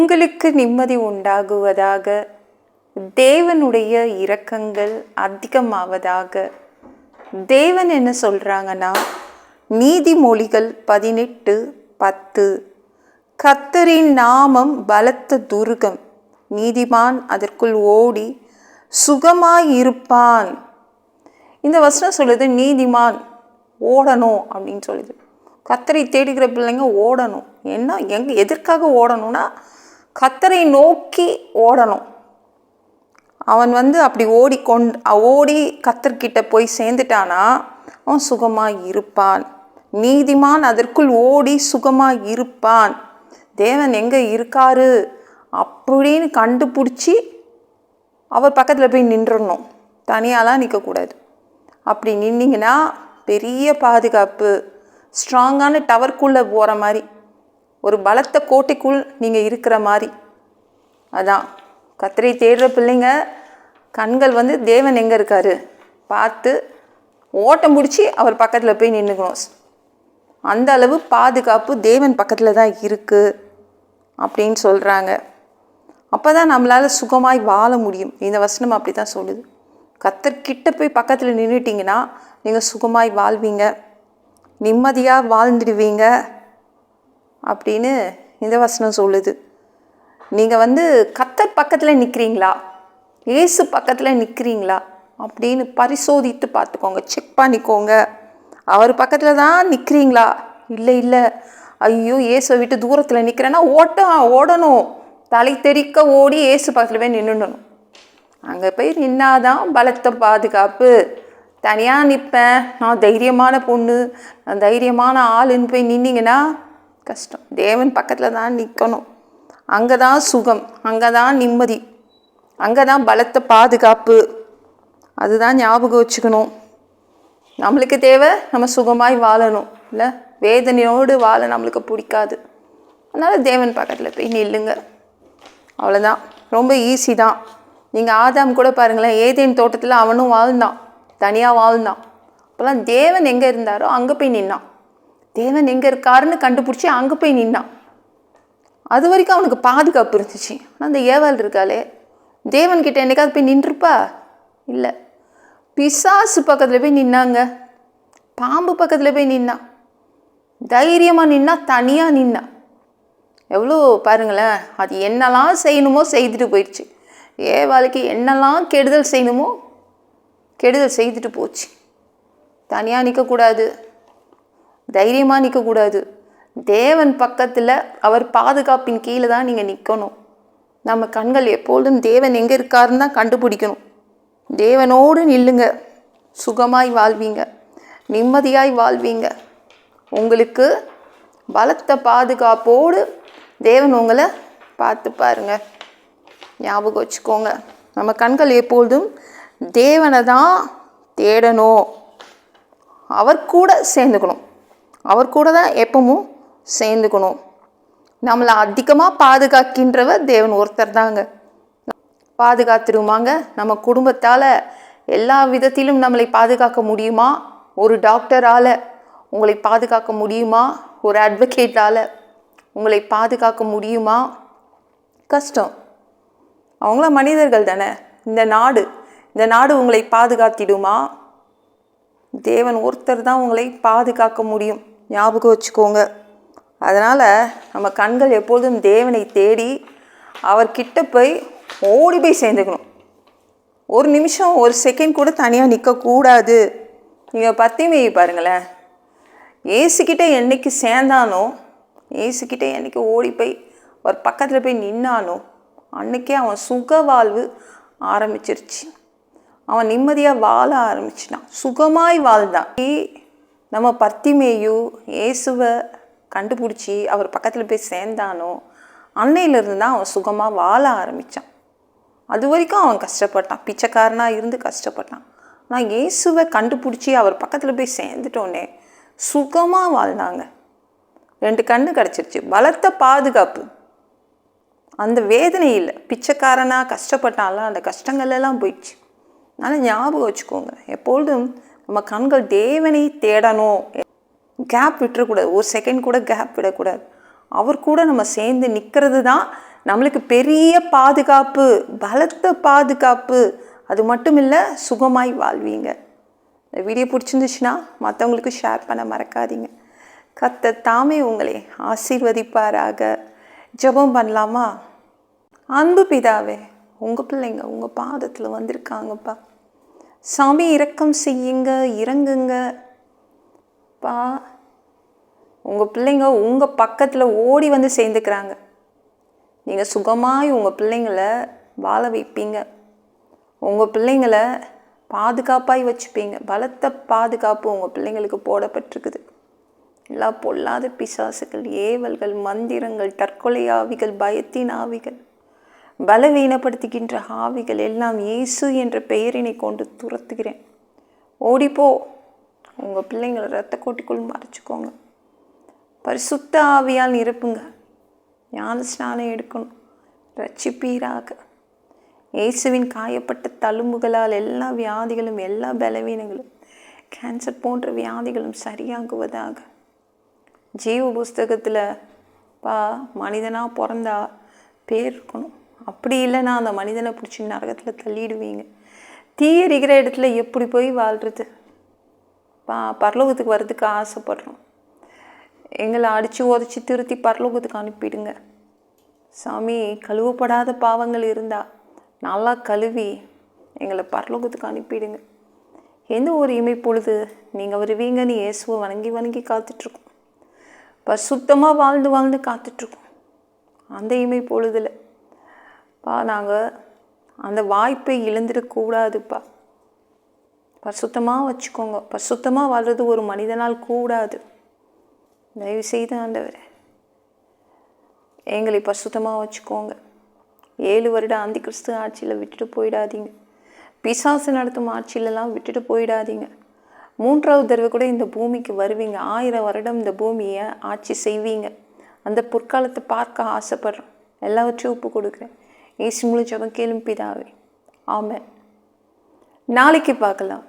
உங்களுக்கு நிம்மதி உண்டாகுவதாக, தேவனுடைய இரக்கங்கள் அதிகமாவதாக. தேவன் என்ன சொல்றாங்கன்னா, நீதிமொழிகள் 18:10, கர்த்தரின் நாமம் பலத்த துருகம், நீதிமான் அதற்குள் ஓடி சுகமாயிருப்பான். இந்த வசனம் சொல்லுது நீதிமான் ஓடணும் அப்படின்னு சொல்லுது. கர்த்தரை தேடுகிற பிள்ளைங்க ஓடணும். என்ன எதற்காக ஓடணும்னா, கர்த்தரை நோக்கி ஓடணும். அவன் அப்படி ஓடி கர்த்தர்கிட்ட போய் சேர்ந்துட்டானா அவன் சுகமாய் இருப்பான். நீதிமான் அதற்குள் ஓடி சுகமாய் இருப்பான். தேவன் எங்கே இருக்காரு அப்படின்னு கண்டுபிடிச்சி அவர் பக்கத்தில் போய் நின்றுடணும். தனியாலாம் நிற்கக்கூடாது. அப்படி நின்னீங்கன்னா பெரிய பாதுகாப்பு, ஸ்ட்ராங்கான டவர்க்குள்ளே போகிற மாதிரி, ஒரு பலத்த கோட்டைக்குள் நீங்கள் இருக்கிற மாதிரி. அதான் கர்த்தரை தேடுற பிள்ளைங்க கண்கள் தேவன் எங்கே இருக்காரு பார்த்து ஓட்டம் பிடிச்சி அவர் பக்கத்தில் போய் நின்றுக்கணும். அந்த அளவு பாதுகாப்பு தேவன் பக்கத்தில் தான் இருக்குது அப்படின்னு சொல்கிறாங்க. அப்போ தான் நம்மளால் சுகமாய் வாழ முடியும். இந்த வசனம் அப்படி தான் சொல்லுது. கர்த்தர்கிட்ட போய் பக்கத்தில் நின்றுட்டிங்கன்னா நீங்கள் சுகமாய் வாழ்வீங்க, நிம்மதியாக வாழ்ந்துடுவீங்க அப்படின்னு இந்த வசனம் சொல்லுது. நீங்கள் கர்த்தர் பக்கத்தில் நிற்கிறீங்களா, இயேசு பக்கத்தில் நிற்கிறீங்களா அப்படின்னு பரிசோதித்து பார்த்துக்கோங்க, செக் பண்ணிக்கோங்க. அவர் பக்கத்தில் தான் நிற்கிறீங்களா? இல்லை ஐயோ இயேசுவை விட்டு தூரத்தில் நிற்கிறேன்னா ஓடணும், தலை தெறிக்க ஓடி இயேசு பக்கத்தில் போய் நின்றுடணும். அங்கே போய் நின்னாதான் பலத்த பாதுகாப்பு. தனியாக நிற்பேன், நான் தைரியமான பொண்ணு, நான் தைரியமான ஆளுன்னு போய் நின்னீங்கன்னா கஷ்டம். தேவன் பக்கத்தில் தான் நிற்கணும். அங்கே தான் சுகம், அங்கே தான் நிம்மதி, அங்கே தான் பலத்த பாதுகாப்பு. அதுதான் ஞாபகம் வச்சுக்கணும். நம்மளுக்கு தேவை நம்ம சுகமாய் வாழணும். இல்லை வேதனையோடு வாழ நம்மளுக்கு பிடிக்காது. அதனால் தேவன் பக்கத்தில் போய் நில்லுங்க. அவ்வளோதான், ரொம்ப ஈஸி தான். நீங்கள் ஆதாம் கூட பாருங்களேன், ஏதேன் தோட்டத்தில் அவனும் வாழ்ந்தான், தனியாக வாழ்ந்தான். அப்போல்லாம் தேவன் எங்கே இருந்தாரோ அங்கே போய் நின்னான். தேவன் எங்கே இருக்காருன்னு கண்டுபிடிச்சி அங்கே போய் நின்னான். அது வரைக்கும் அவனுக்கு பாதுகாப்பு இருந்துச்சு. ஆனால் அந்த ஏவாள் இருக்காளே, தேவன்கிட்ட என்னைக்காவது போய் நின்றுப்பா? இல்லை. பிசாசு பக்கத்தில் போய் நின்னாங்க, பாம்பு பக்கத்தில் போய் நின்னான், தைரியமாக நின்னா, தனியாக நின்னா. எவ்வளோ பாருங்களேன், அது என்னெல்லாம் செய்யணுமோ செய்துட்டு போயிடுச்சு. ஏவாளுக்கு என்னெல்லாம் கெடுதல் செய்யணுமோ கெடுதல் செய்துட்டு போச்சு. தனியாக நிற்கக்கூடாது, தைரியமாக நிற்கக்கூடாது. தேவன் பக்கத்தில் அவர் பாதுகாப்பின் கீழே தான் நீங்கள் நிற்கணும். நம்ம கண்கள் எப்பொழுதும் தேவன் எங்கே இருக்காருன்னு தான் கண்டுபிடிக்கணும். தேவனோடு நில்லுங்க, சுகமாய் வாழ்வீங்க, நிம்மதியாய் வாழ்வீங்க. உங்களுக்கு பலத்த பாதுகாப்போடு தேவன் உங்களை பார்த்து பாருங்க. ஞாபகம் வச்சுக்கோங்க, நம்ம கண்கள் எப்பொழுதும் தேவனை தான் தேடணும். அவர் கூட சேர்ந்துக்கணும், அவர் கூட தான் எப்பவும் சேர்ந்துக்கணும். நம்மளை அதிகமாக பாதுகாக்கின்றவர் தேவன் ஒருத்தர் தாங்க. பாதுகாத்துருமாங்க. நம்ம குடும்பத்தால் எல்லா விதத்திலும் நம்மளை பாதுகாக்க முடியுமா? ஒரு டாக்டரால் உங்களை பாதுகாக்க முடியுமா? ஒரு அட்வொகேட்டால் உங்களை பாதுகாக்க முடியுமா? கஷ்டம். அவங்களாம் மனிதர்கள் தானே. இந்த நாடு உங்களை பாதுகாத்திடுமா? தேவன் ஒருத்தர் தான் உங்களை பாதுகாக்க முடியும். ஞாபகம் வச்சுக்கோங்க. அதனால் நம்ம கண்கள் எப்பொழுதும் தேவனை தேடி அவர்கிட்ட போய் ஓடி போய் சேர்ந்துக்கணும். ஒரு நிமிஷம், ஒரு செகண்ட் கூட தனியாக நிற்கக்கூடாது. நீங்கள் பத்திமையை பாருங்களேன், ஏசுக்கிட்ட என்னைக்கு சேர்ந்தானோ, ஏசுக்கிட்ட என்னைக்கு ஓடி போய் அவர் பக்கத்தில் போய் நின்னானோ அன்றைக்கே அவன் சுக வாழ்வு ஆரம்பிச்சிருச்சு. அவன் நிம்மதியாக வாழ ஆரம்பிச்சினான், சுகமாய் வாழ்ந்தான். நம்ம பத்திமேயு இயேசுவை கண்டுபிடிச்சி அவர் பக்கத்தில் போய் சேர்ந்தானோ அன்னையிலிருந்து தான் அவன் சுகமாக வாழ ஆரம்பித்தான். அது வரைக்கும் அவன் கஷ்டப்பட்டான், பிச்சைக்காரனாக இருந்து கஷ்டப்பட்டான். நான் இயேசுவை கண்டுபிடிச்சி அவர் பக்கத்தில் போய் சேர்ந்துட்டோன்னே சுகமாக வாழ்ந்தாங்க. 2 கண்ணு கிடச்சிருச்சு, பலத்த பாதுகாப்பு. அந்த வேதனை இல்லை. பிச்சைக்காரனாக கஷ்டப்பட்டான்ல, அந்த கஷ்டங்கள்லாம் போயிடுச்சு. அதனால் ஞாபகம் வச்சுக்கோங்க, எப்பொழுதும் நம்ம கண்கள் தேவனை தேடணும். கேப் விட்டுறக்கூடாது, ஒரு செகண்ட் கூட கேப் விடக்கூடாது. அவர் கூட நம்ம சேர்ந்து நிற்கிறது தான் நம்மளுக்கு பெரிய பாதுகாப்பு, பலத்த பாதுகாப்பு. அது மட்டும் இல்லை, சுகமாய் வாழ்வீங்க. இந்த வீடியோ பிடிச்சிருந்துச்சுன்னா மற்றவங்களுக்கு ஷேர் பண்ண மறக்காதீங்க. கர்த்தர் தாமே உங்களை ஆசீர்வதிப்பாராக. ஜெபம் பண்ணலாமா? அன்பு பிதாவே, உங்கள் பிள்ளைங்க உங்கள் பாதத்தில் வந்திருக்காங்கப்பா. சாமி இரக்கம் செய்யுங்க, இறங்குங்க பா. உங்கள் பிள்ளைங்க உங்கள் பக்கத்தில் ஓடி வந்து சேர்ந்துக்கிறாங்க. நீங்கள் சுகமாய் உங்கள் பிள்ளைங்களை வாழ வைப்பீங்க. உங்கள் பிள்ளைங்களை பாதுகாப்பாய் வச்சுப்பீங்க. பலத்த பாதுகாப்பு உங்கள் பிள்ளைங்களுக்கு போடப்பட்டிருக்குது. எல்லா பொல்லாத பிசாசுகள், ஏவல்கள், மந்திரங்கள், தற்கொலை ஆவிகள், பயத்தின் ஆவிகள், பலவீனப்படுத்துகின்ற ஆவிகள் எல்லாம் இயேசு என்ற பெயரினை கொண்டு துரத்துகிறேன். ஓடிப்போ. உங்கள் பிள்ளைங்களை இரத்த கோட்டிக்குள் மறைச்சிக்கோங்க. பரிசுத்த ஆவியால் நிரப்புங்க. ஞான ஸ்நானம் எடுக்கணும். ரட்சிப்பீராக. இயேசுவின் காயப்பட்ட தழும்புகளால் எல்லா வியாதிகளும், எல்லா பலவீனங்களும், கேன்சர் போன்ற வியாதிகளும் சரியாகுவதாக. ஜீவ புஸ்தகத்தில் மனிதனாக பிறந்தா பேர் இருக்கணும். அப்படி இல்லைன்னா அந்த மனிதனை பிடிச்சி நரகத்தில் தள்ளிடுவீங்க. தீயரிக்கிற இடத்துல எப்படி போய் வாழ்கிறது? பரலோகத்துக்கு வர்றதுக்கு ஆசைப்படுறோம். எங்களை அடித்து உதச்சி திருத்தி பரலோகத்துக்கு அனுப்பிடுங்க சாமி. கழுவப்படாத பாவங்கள் இருந்தால் நல்லா கழுவி எங்களை பரலோகத்துக்கு அனுப்பிடுங்க. எந்த ஒரு இமை பொழுது நீங்கள் வருவீங்கன்னு இயேசுவை வணங்கி வணங்கி காத்துட்ருக்கோம். சுத்தமாக வாழ்ந்து வாழ்ந்து காத்துட்ருக்கோம். அந்த இமை பொழுதில் நாங்கள் அந்த வாய்ப்பை இழந்துடக்கூடாதுப்பா. பரிசுத்தமாக வச்சுக்கோங்க. பரிசுத்தமாக வாழ்றது ஒரு மனிதனால் கூடாது. தயவு செய்து ஆண்டவரே எங்களை பரிசுத்தமாக வச்சுக்கோங்க. 7 வருட ஆந்தி கிறிஸ்து ஆட்சியில் விட்டுட்டு போயிடாதீங்க. பிசாசு நடத்தும் ஆட்சியிலலாம் விட்டுட்டு போயிடாதீங்க. 3வது தடவை கூட இந்த பூமிக்கு வருவீங்க. 1000 வருடம் இந்த பூமியை ஆட்சி செய்வீங்க. அந்த பொற்காலத்தை பார்க்க ஆசைப்படுறோம். எல்லாவற்றையும் ஒப்பு கொடுக்குறேன். இயேசு மூலம் ஜெபம் கேளும் பிதாவே. ஆமென். நாளைக்கு பார்க்கலாம்.